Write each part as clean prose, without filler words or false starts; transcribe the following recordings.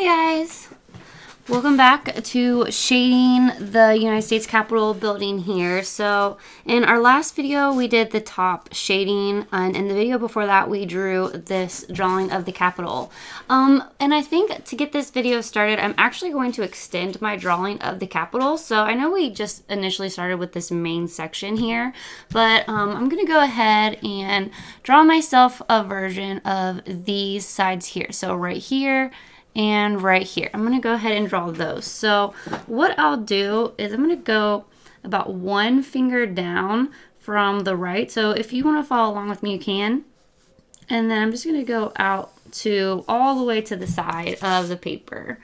guys, welcome back to shading the United States Capitol building here. So in our last video we did the top shading, and in the video before that we drew this drawing of the Capitol. And I think to get this video started I'm actually going to extend my drawing of the Capitol. So I know we just initially started with this main section here, but I'm gonna go ahead and draw myself a version of these sides here. So right here and right here. I'm gonna go ahead and draw those. So what I'll do is I'm gonna go about one finger down from the right. So if you wanna follow along with me, you can. And then I'm just gonna go out to all the way to the side of the paper.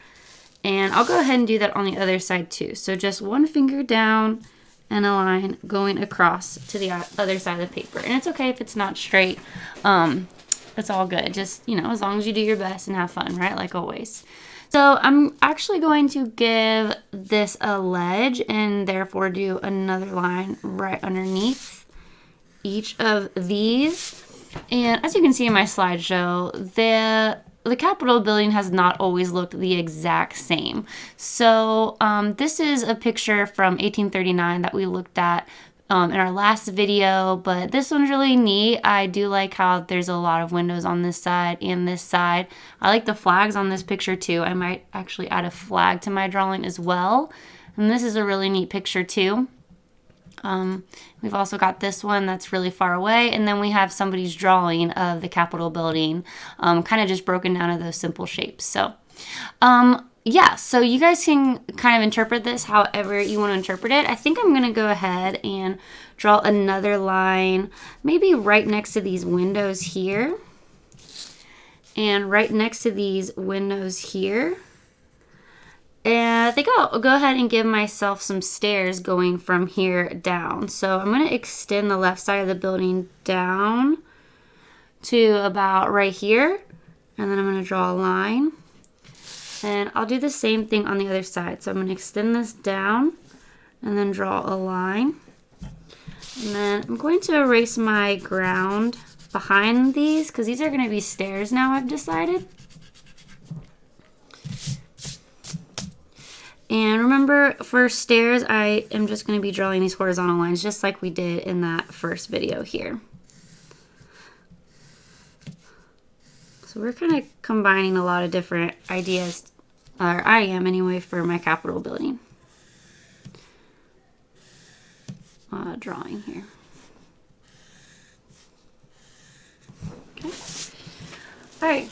And I'll go ahead and do that on the other side too. So just one finger down and a line going across to the other side of the paper. And it's okay if it's not straight. It's all good. Just, you know, as long as you do your best and have fun, right? Like always. So I'm actually going to give this a ledge and therefore do another line right underneath each of these. And as you can see in my slideshow, the Capitol building has not always looked the exact same. So this is a picture from 1839 that we looked at in our last video, but this one's really neat. I do like how there's a lot of windows on this side and this side. I like the flags on this picture too. I might actually add a flag to my drawing as well. And this is a really neat picture too. We've also got this one that's really far away, and then we have somebody's drawing of the Capitol building, kind of just broken down to those simple shapes. So yeah, so you guys can kind of interpret this however you want to interpret it. I think I'm going to go ahead and draw another line, maybe right next to these windows here, and right next to these windows here. And I think I'll go ahead and give myself some stairs going from here down. So I'm going to extend the left side of the building down to about right here, and then I'm going to draw a line. And I'll do the same thing on the other side. So I'm going to extend this down and then draw a line. And then I'm going to erase my ground behind these because these are going to be stairs now, I've decided. And remember, for stairs, I am just going to be drawing these horizontal lines just like we did in that first video here. So we're kind of combining a lot of different ideas, or I am anyway, for my Capitol building drawing here. Okay. All right.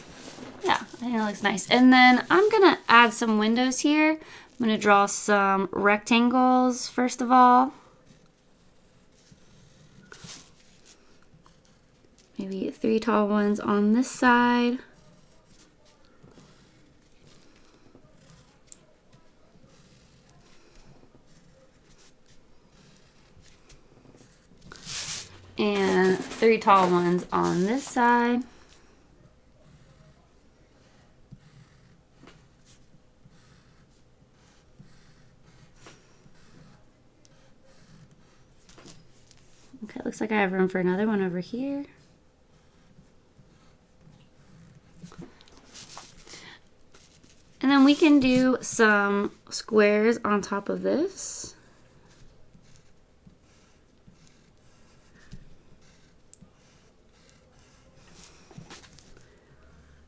Yeah, I think it looks nice. And then I'm going to add some windows here. I'm going to draw some rectangles first of all. Maybe 3 tall ones on this side. And 3 tall ones on this side. Okay, looks like I have room for another one over here. And then we can do some squares on top of this.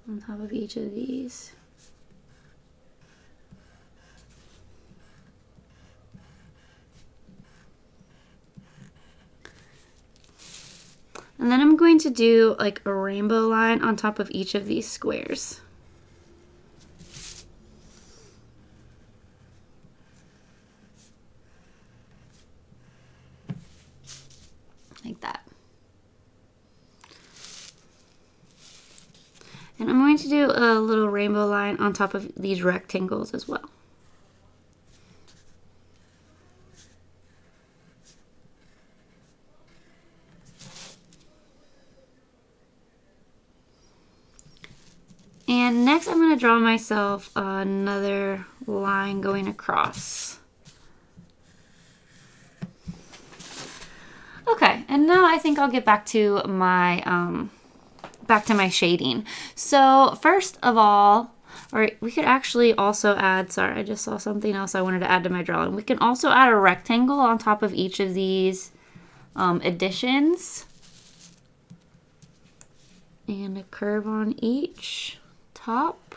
On top of each of these. And then I'm going to do like a rainbow line on top of each of these squares. Like that. And I'm going to do a little rainbow line on top of these rectangles as well. And next I'm going to draw myself another line going across. Okay, and now I think I'll get back to my shading. So first of all, All right, we could actually also add, sorry, I just saw something else I wanted to add to my drawing. We can also add a rectangle on top of each of these additions. And a curve on each top.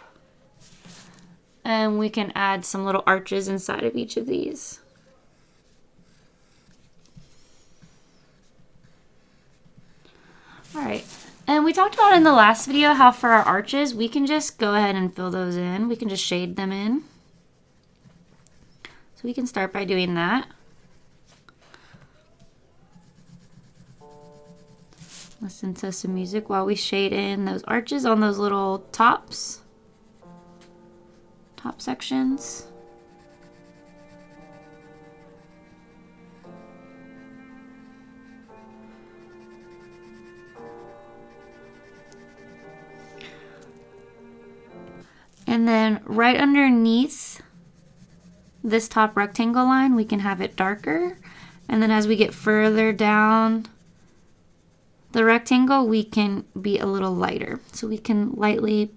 And we can add some little arches inside of each of these. All right. And we talked about in the last video how for our arches, we can just go ahead and fill those in. We can just shade them in. So we can start by doing that. Listen to some music while we shade in those arches on those little top sections. And then right underneath this top rectangle line, we can have it darker. And then as we get further down the rectangle, we can be a little lighter. So we can lightly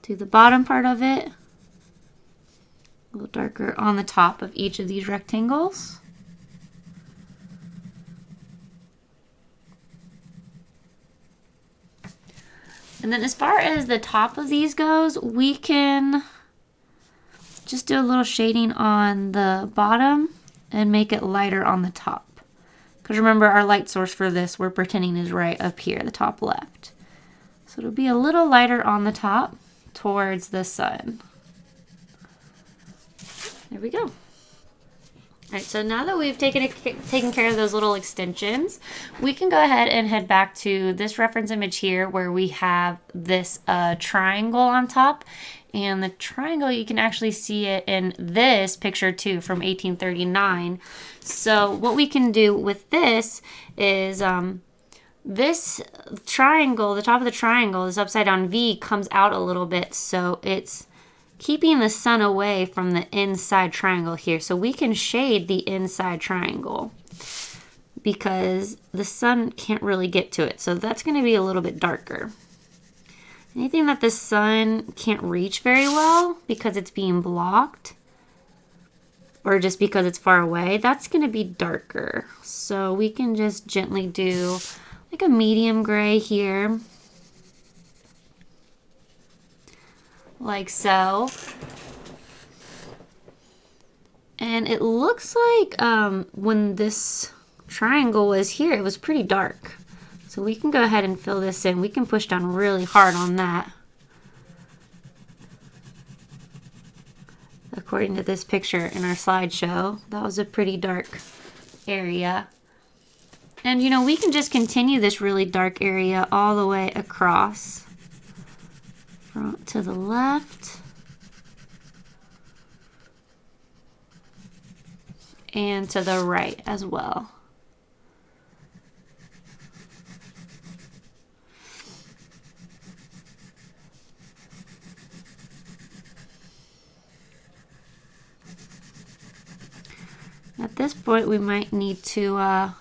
do the bottom part of it, a little darker on the top of each of these rectangles. And then as far as the top of these goes, we can just do a little shading on the bottom and make it lighter on the top. Because remember, our light source for this, we're pretending is right up here, the top left. So it'll be a little lighter on the top towards the sun. There we go. All right, so now that we've taken care of those little extensions, we can go ahead and head back to this reference image here where we have this triangle on top. And the triangle, you can actually see it in this picture too from 1839. So what we can do with this is this triangle, the top of the triangle, this upside down V comes out a little bit. So it's keeping the sun away from the inside triangle here. So we can shade the inside triangle because the sun can't really get to it. So that's going to be a little bit darker. Anything that the sun can't reach very well because it's being blocked or just because it's far away, that's going to be darker. So we can just gently do like a medium gray here. Like so. And it looks like when this triangle was here, it was pretty dark. So we can go ahead and fill this in. We can push down really hard on that. According to this picture in our slideshow, that was a pretty dark area. And you know, we can just continue this really dark area all the way across. Front to the left. And to the right as well. At this point, we might need to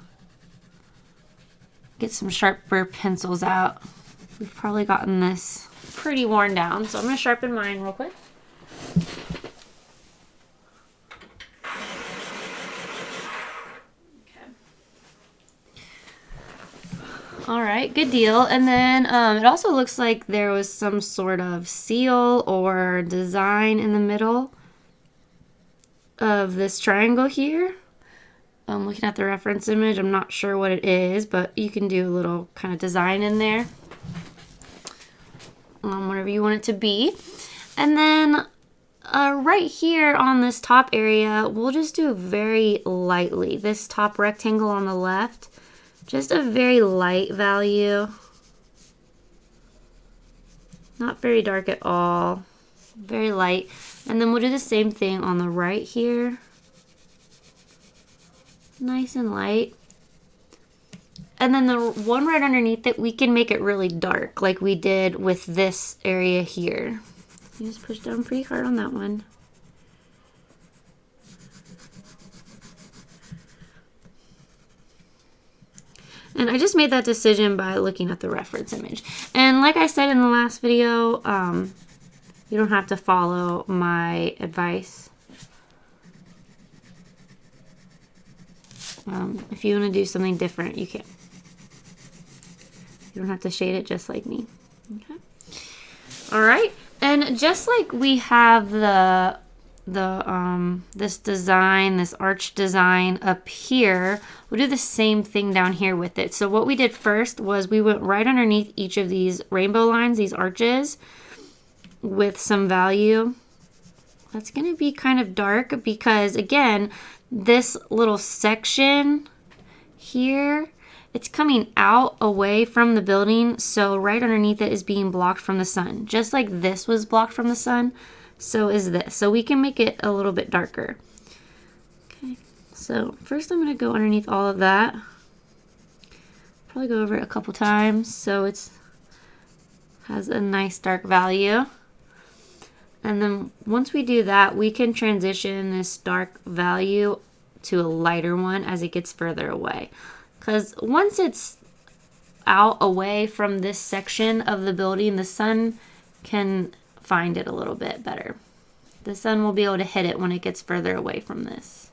get some sharper pencils out. We've probably gotten this pretty worn down, so I'm going to sharpen mine real quick. Okay. All right, good deal. And then it also looks like there was some sort of seal or design in the middle of this triangle here. I'm looking at the reference image. I'm not sure what it is, but you can do a little kind of design in there. Whatever you want it to be. And then right here on this top area, we'll just do very lightly. This top rectangle on the left, just a very light value. Not very dark at all. Very light. And then we'll do the same thing on the right here. Nice and light. And then the one right underneath it, we can make it really dark like we did with this area here. You just push down pretty hard on that one. And I just made that decision by looking at the reference image. And like I said in the last video, You don't have to follow my advice. If you want to do something different, you can. You don't have to shade it just like me. Okay. All right. And just like we have this design, this arch design up here, we'll do the same thing down here with it. So what we did first was we went right underneath each of these rainbow lines, these arches, with some value. That's going to be kind of dark because, again, this little section here, it's coming out away from the building, so right underneath it is being blocked from the sun. Just like this was blocked from the sun, so is this. So we can make it a little bit darker. Okay, so first I'm going to go underneath all of that. Probably go over it a couple times so it's has a nice dark value. And then once we do that, we can transition this dark value to a lighter one as it gets further away. Because once it's out away from this section of the building, the sun can find it a little bit better. The sun will be able to hit it when it gets further away from this.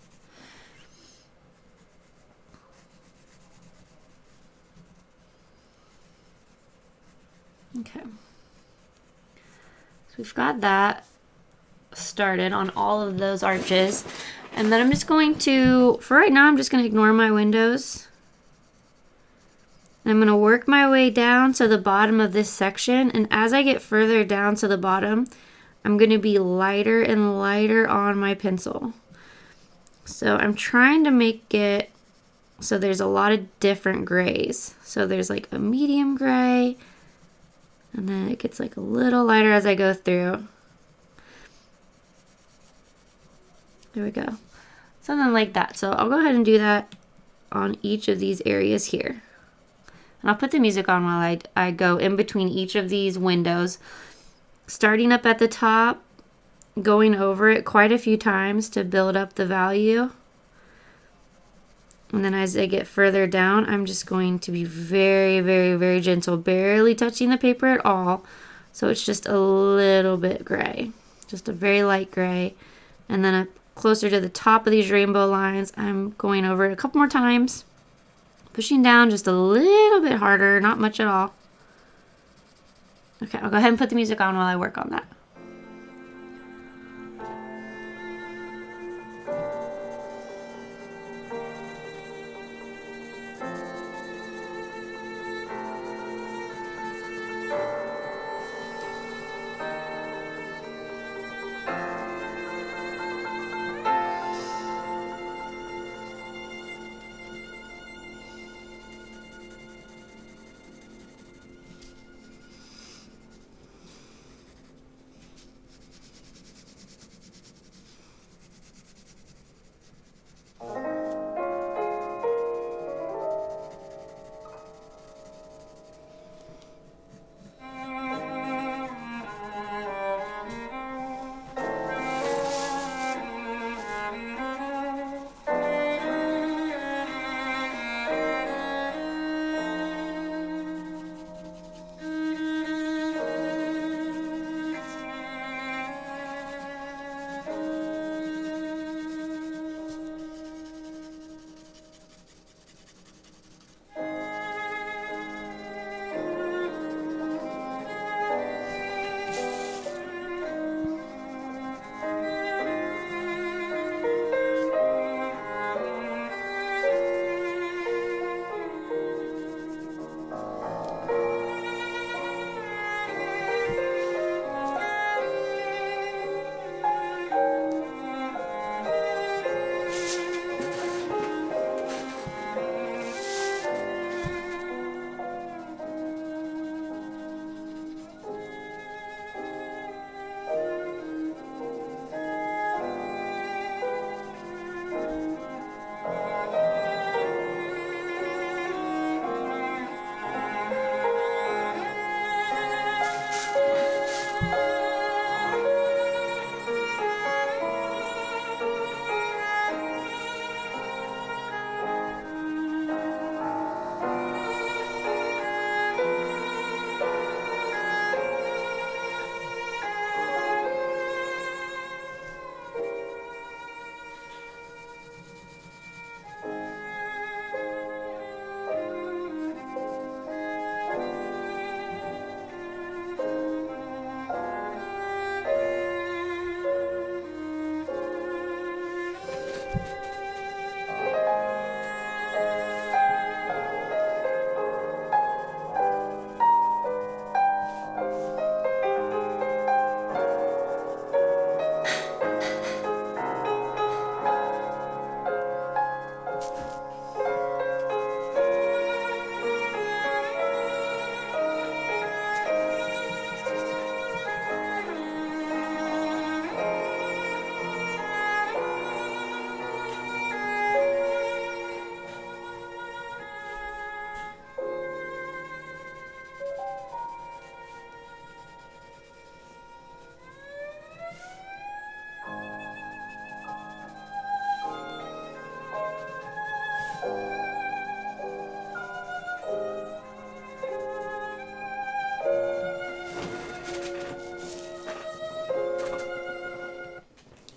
Okay. So we've got that started on all of those arches. And then I'm just going to, for right now, I'm just going to ignore my windows. I'm going to work my way down to the bottom of this section. And as I get further down to the bottom, I'm going to be lighter and lighter on my pencil. So I'm trying to make it so there's a lot of different grays. So there's like a medium gray, and then it gets like a little lighter as I go through. There we go. Something like that. So I'll go ahead and do that on each of these areas here. And I'll put the music on while I go in between each of these windows, starting up at the top, going over it quite a few times to build up the value. And then as I get further down, I'm just going to be very, very, very gentle, barely touching the paper at all. So it's just a little bit gray, just a very light gray. And then closer to the top of these rainbow lines, I'm going over it a couple more times, pushing down just a little bit harder, not much at all. Okay, I'll go ahead and put the music on while I work on that.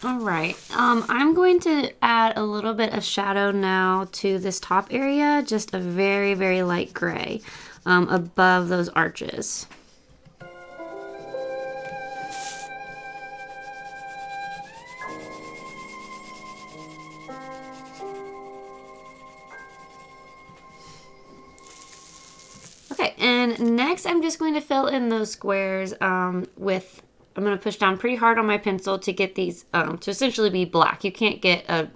All right, I'm going to add a little bit of shadow now to this top area, just a very, very light gray above those arches. Okay, and next I'm just going to fill in those squares I'm going to push down pretty hard on my pencil to get these to essentially be black. You can't get a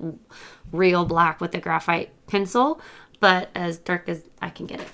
real black with a graphite pencil, but as dark as I can get it.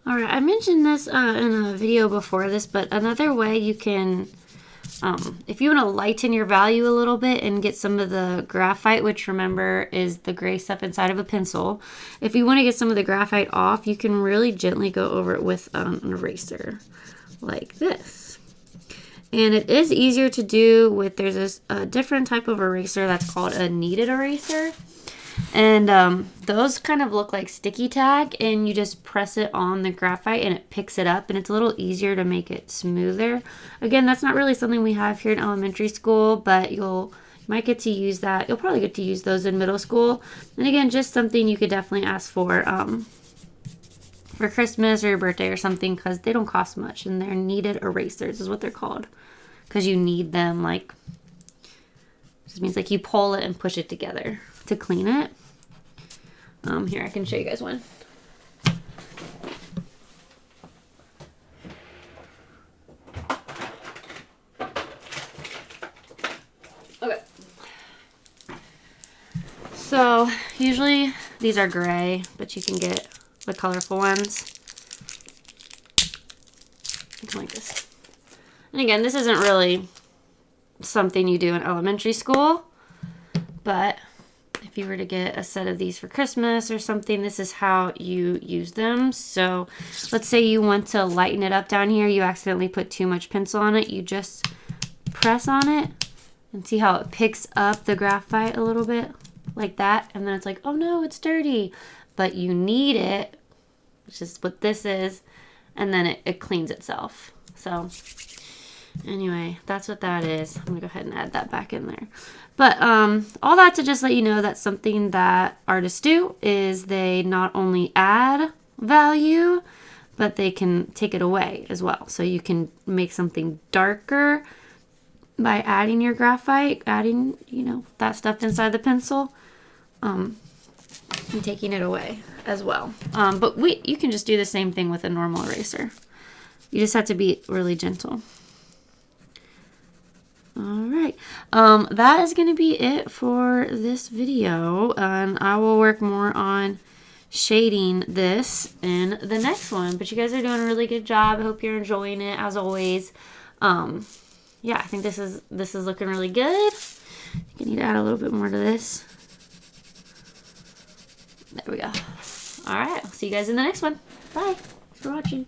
All right, I mentioned this in a video before this, but another way you can, if you want to lighten your value a little bit and get some of the graphite, which remember is the gray stuff inside of a pencil, if you want to get some of the graphite off, you can really gently go over it with an eraser like this. And it is easier to do with, there's this different type of eraser that's called a kneaded eraser. And those kind of look like sticky tack, and you just press it on the graphite and it picks it up, and it's a little easier to make it smoother. Again, that's not really something we have here in elementary school, but you might get to use that. You'll probably get to use those in middle school. And again, just something you could definitely ask for Christmas or your birthday or something, because they don't cost much, and they're kneaded erasers is what they're called, because you knead them, like, just means like you pull it and push it together to clean it. Here, I can show you guys one. Okay. So usually these are gray, but you can get the colorful ones. Something like this. And again, this isn't really something you do in elementary school, but if you were to get a set of these for Christmas or something, this is how you use them. So let's say you want to lighten it up down here. You accidentally put too much pencil on it. You just press on it and see how it picks up the graphite a little bit like that. And then it's like, oh no, it's dirty. But you knead it, which is what this is, and then it cleans itself. So anyway, that's what that is. I'm gonna go ahead and add that back in there. But all that to just let you know that something that artists do is they not only add value, but they can take it away as well. So you can make something darker by adding your graphite, adding, you know, that stuff inside the pencil, and taking it away as well. But you can just do the same thing with a normal eraser. You just have to be really gentle. All right, that is going to be it for this video, and I will work more on shading this in the next one. But you guys are doing a really good job. I hope you're enjoying it as always. Yeah, I think this is looking really good. I think I need to add a little bit more to this. There we go. All right, I'll see you guys in the next one. Bye. Thanks for watching.